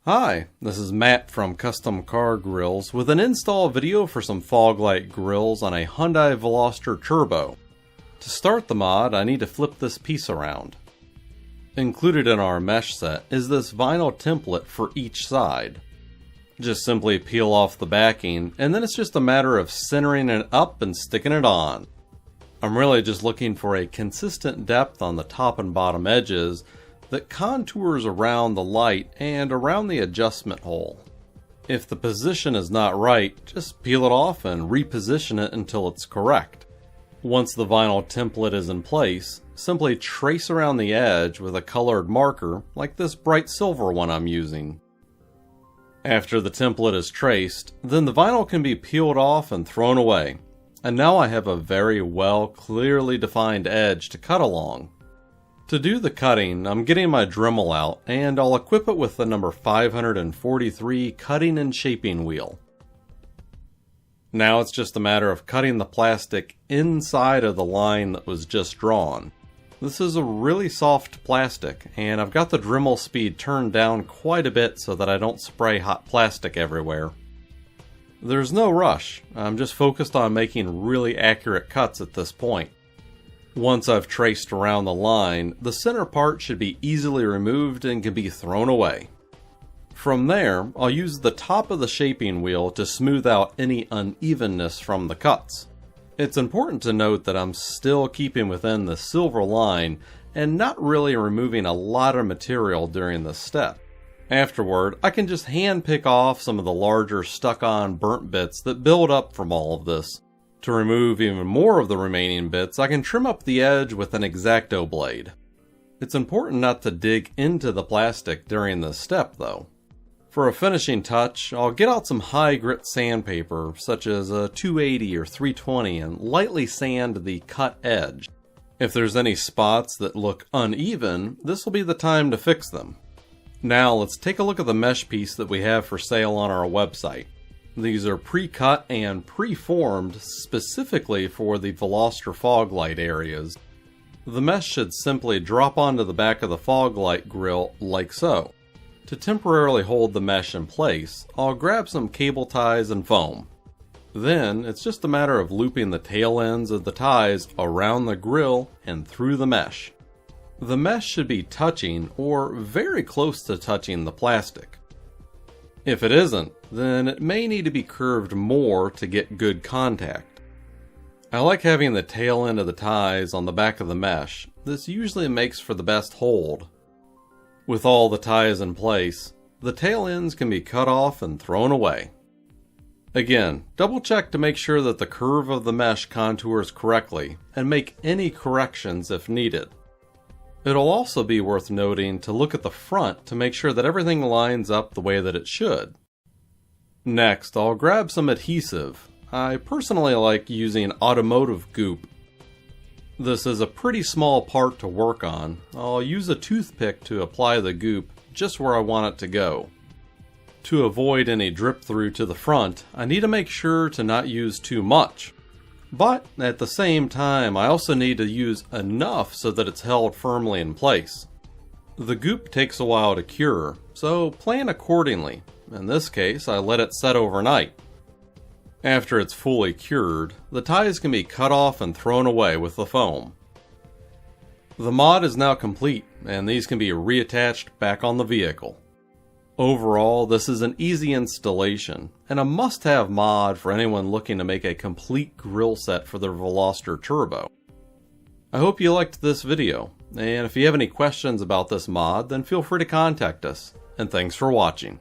Hi, this is Matt from Custom Car Grills with an install video for some fog light grills on a Hyundai Veloster Turbo. To start the mod, I need to flip this piece around. Included in our mesh set is this vinyl template for each side. Just simply peel off the backing, and then it's just a matter of centering it up and sticking it on. I'm really just looking for a consistent depth on the top and bottom edges that contours around the light and around the adjustment hole. If the position is not right, just peel it off and reposition it until it's correct. Once the vinyl template is in place, simply trace around the edge with a colored marker like this bright silver one I'm using. After the template is traced, then the vinyl can be peeled off and thrown away. And now I have a very clearly defined edge to cut along. To do the cutting, I'm getting my Dremel out, and I'll equip it with the number 543 cutting and shaping wheel. Now it's just a matter of cutting the plastic inside of the line that was just drawn. This is a really soft plastic, and I've got the Dremel speed turned down quite a bit so that I don't spray hot plastic everywhere. There's no rush, I'm just focused on making really accurate cuts at this point. Once I've traced around the line, the center part should be easily removed and can be thrown away. From there, I'll use the top of the shaping wheel to smooth out any unevenness from the cuts. It's important to note that I'm still keeping within the silver line and not really removing a lot of material during this step. Afterward, I can just hand pick off some of the larger stuck-on burnt bits that build up from all of this. To remove even more of the remaining bits, I can trim up the edge with an X-Acto blade. It's important not to dig into the plastic during this step though. For a finishing touch, I'll get out some high grit sandpaper such as a 280 or 320 and lightly sand the cut edge. If there's any spots that look uneven, this will be the time to fix them. Now let's take a look at the mesh piece that we have for sale on our website. These are pre-cut and pre-formed specifically for the Veloster fog light areas. The mesh should simply drop onto the back of the fog light grill like so. To temporarily hold the mesh in place, I'll grab some cable ties and foam. Then it's just a matter of looping the tail ends of the ties around the grill and through the mesh. The mesh should be touching or very close to touching the plastic. If it isn't, then it may need to be curved more to get good contact. I like having the tail end of the ties on the back of the mesh. This usually makes for the best hold. With all the ties in place, the tail ends can be cut off and thrown away. Again, double check to make sure that the curve of the mesh contours correctly and make any corrections if needed. It'll also be worth noting to look at the front to make sure that everything lines up the way that it should. Next, I'll grab some adhesive. I personally like using automotive goop. This is a pretty small part to work on. I'll use a toothpick to apply the goop just where I want it to go. To avoid any drip through to the front, I need to make sure to not use too much. But at the same time, I also need to use enough so that it's held firmly in place. The goop takes a while to cure, so plan accordingly. In this case, I let it set overnight. After it's fully cured, the ties can be cut off and thrown away with the foam. The mod is now complete, and these can be reattached back on the vehicle. Overall, this is an easy installation, and a must-have mod for anyone looking to make a complete grill set for their Veloster Turbo. I hope you liked this video, and if you have any questions about this mod, then feel free to contact us, and thanks for watching.